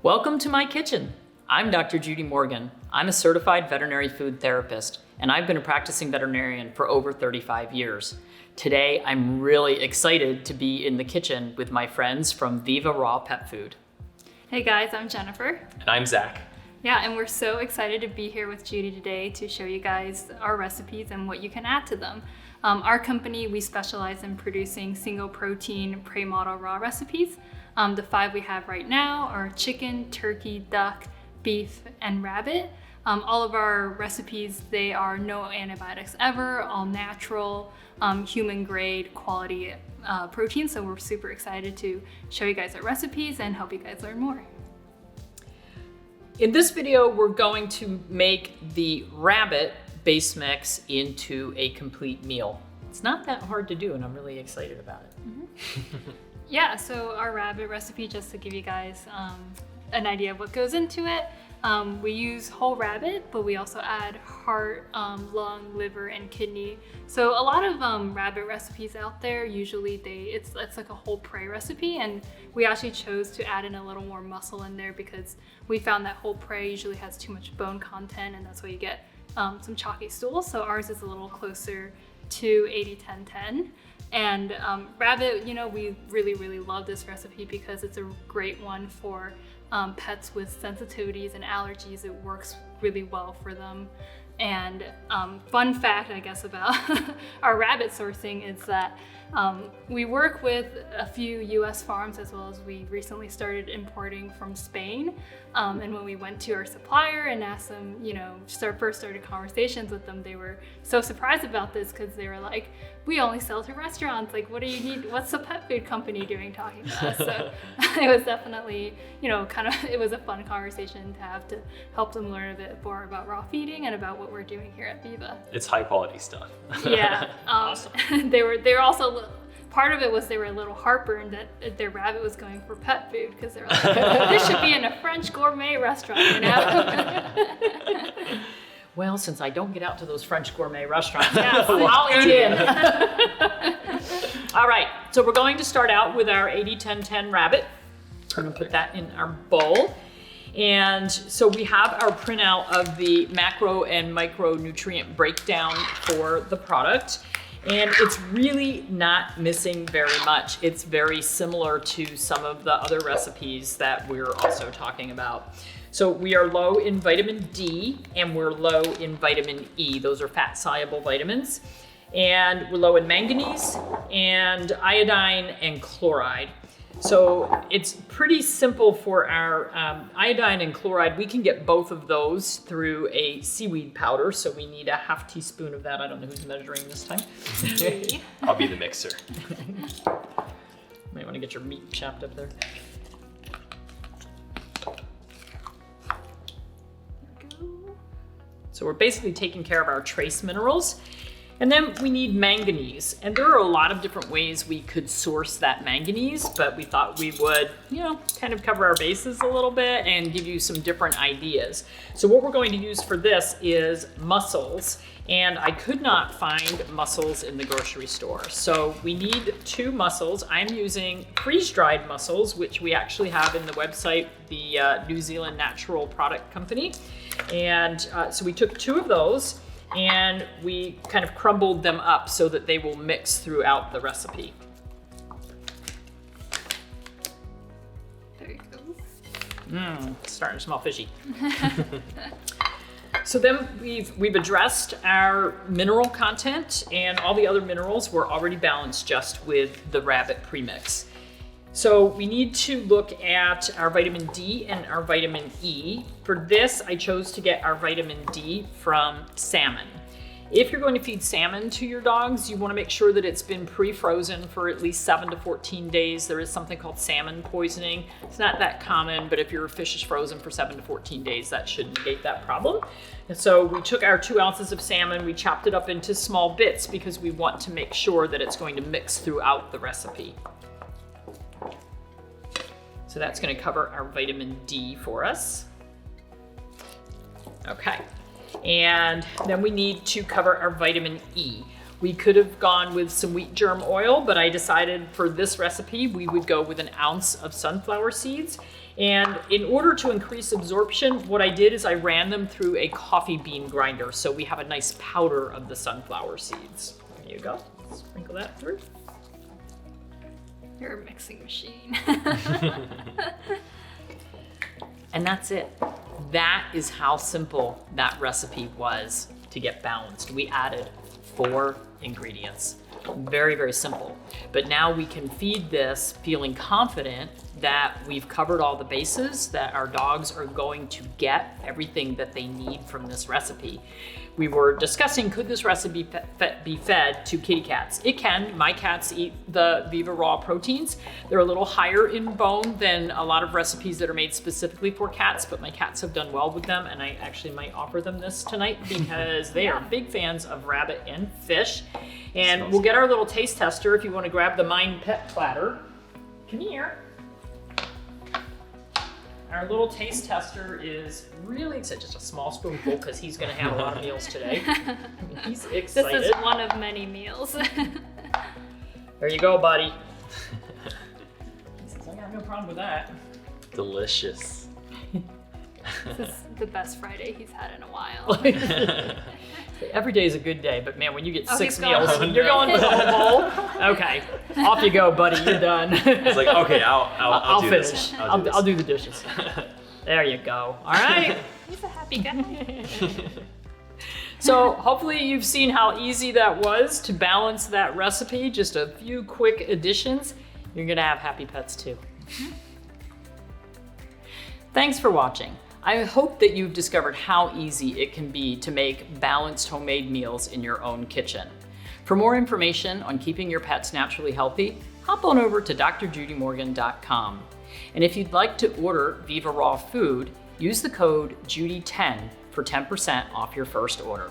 Welcome to my kitchen. I'm Dr. Judy Morgan. I'm a certified veterinary food therapist, and I've been a practicing veterinarian for over 35 years. Today, I'm really excited to be in the kitchen with my friends from Viva Raw Pet Food. Hey guys, I'm Jennifer. And I'm Zach. Yeah, and we're so excited to be here with Judy today to show you guys our recipes and what you can add to them. Our company, we specialize in producing single protein pre-model raw recipes. The 5 we have right now are chicken, turkey, duck, beef, and rabbit. All of our recipes, they are no antibiotics ever, all natural, human grade quality protein. So we're super excited to show you guys our recipes and help you guys learn more. In this video, we're going to make the rabbit base mix into a complete meal. It's not that hard to do, and I'm really excited about it. Mm-hmm. Yeah, so our rabbit recipe, just to give you guys an idea of what goes into it, we use whole rabbit, but we also add heart, lung, liver, and kidney. So a lot of rabbit recipes out there, usually it's like a whole prey recipe, and we actually chose to add in a little more muscle in there because we found that whole prey usually has too much bone content, and that's why you get some chalky stools. So ours is a little closer to 80-10-10. And rabbit, we really love this recipe because it's a great one for pets with sensitivities and allergies. It works really well for them. And fun fact, I guess, about our rabbit sourcing is that we work with a few US farms, as well as we recently started importing from Spain. And when we went to our supplier and asked them, first started conversations with them, they were so surprised about this because they were like, we only sell to restaurants. Like, what do you need? What's the pet food company doing talking to us? So it was definitely, it was a fun conversation to have to help them learn a bit more about raw feeding and about what we're doing here at Viva. It's high quality stuff. Yeah. Awesome. They were also, part of it was they were a little heartburned that their rabbit was going for pet food because they were like, this should be in a French gourmet restaurant, Well, since I don't get out to those French gourmet restaurants, I'll eat in. All right, so we're going to start out with our 80-10-10 rabbit. We're gonna put that in our bowl. And so we have our printout of the macro and micronutrient breakdown for the product. And it's really not missing very much. It's very similar to some of the other recipes that we're also talking about. So we are low in vitamin D and we're low in vitamin E. Those are fat-soluble vitamins. And we're low in manganese and iodine and chloride. So it's pretty simple for our iodine and chloride. We can get both of those through a seaweed powder. So we need a half teaspoon of that. I don't know who's measuring this time. I'll be the mixer. Might want to get your meat chopped up there. So we're basically taking care of our trace minerals. And then we need manganese. And there are a lot of different ways we could source that manganese, but we thought we would, kind of cover our bases a little bit and give you some different ideas. So what we're going to use for this is mussels. And I could not find mussels in the grocery store. So we need 2 mussels. I'm using freeze-dried mussels, which we actually have in the website, the New Zealand Natural Product Company. And so we took 2 of those and we kind of crumbled them up so that they will mix throughout the recipe. There you go. It's starting to smell fishy. So then we've addressed our mineral content, and all the other minerals were already balanced just with the rabbit premix. So we need to look at our vitamin D and our vitamin E. For this, I chose to get our vitamin D from salmon. If you're going to feed salmon to your dogs, you want to make sure that it's been pre-frozen for at least 7 to 14 days. There is something called salmon poisoning. It's not that common, but if your fish is frozen for 7 to 14 days, that should negate that problem. And so we took our 2 ounces of salmon, we chopped it up into small bits because we want to make sure that it's going to mix throughout the recipe. So that's going to cover our vitamin D for us. Okay. And then we need to cover our vitamin E. We could have gone with some wheat germ oil, but I decided for this recipe we would go with an ounce of sunflower seeds. And in order to increase absorption, what I did is I ran them through a coffee bean grinder. So we have a nice powder of the sunflower seeds. There you go. Sprinkle that through. You're a mixing machine. And that's it. That is how simple that recipe was to get balanced. We added 4 ingredients. Very, very simple. But now we can feed this feeling confident that we've covered all the bases, that our dogs are going to get everything that they need from this recipe. We were discussing, could this recipe be fed to kitty cats? It can. My cats eat the Viva Raw proteins. They're a little higher in bone than a lot of recipes that are made specifically for cats, but my cats have done well with them, and I actually might offer them this tonight because they are big fans of rabbit and fish. And we'll get our little taste tester if you want to grab the Mind Pet platter. Come here. Our little taste tester is really excited, just a small spoonful because he's going to have a lot of meals today. He's excited. This is one of many meals. There you go, buddy. He says, I got no problem with that. Delicious. This is the best Friday he's had in a while. Every day is a good day, but man, when you get 6 he's meals, gone. you're going for the whole bowl? Okay, off you go, buddy, you're done. It's like, okay, I'll do finish. this. I'll do the dishes. There you go. All right. He's a happy guy. So hopefully you've seen how easy that was to balance that recipe. Just a few quick additions. You're gonna have happy pets too. Thanks for watching. I hope that you've discovered how easy it can be to make balanced homemade meals in your own kitchen. For more information on keeping your pets naturally healthy, hop on over to drjudymorgan.com. And if you'd like to order Viva Raw food, use the code Judy10 for 10% off your first order.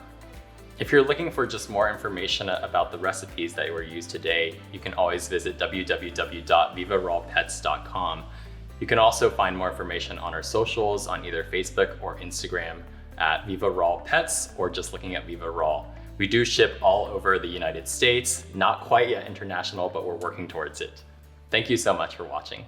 If you're looking for just more information about the recipes that were used today, you can always visit www.vivarawpets.com. You can also find more information on our socials on either Facebook or Instagram at Viva Raw Pets or just looking at Viva Raw. We do ship all over the United States, not quite yet international, but we're working towards it. Thank you so much for watching.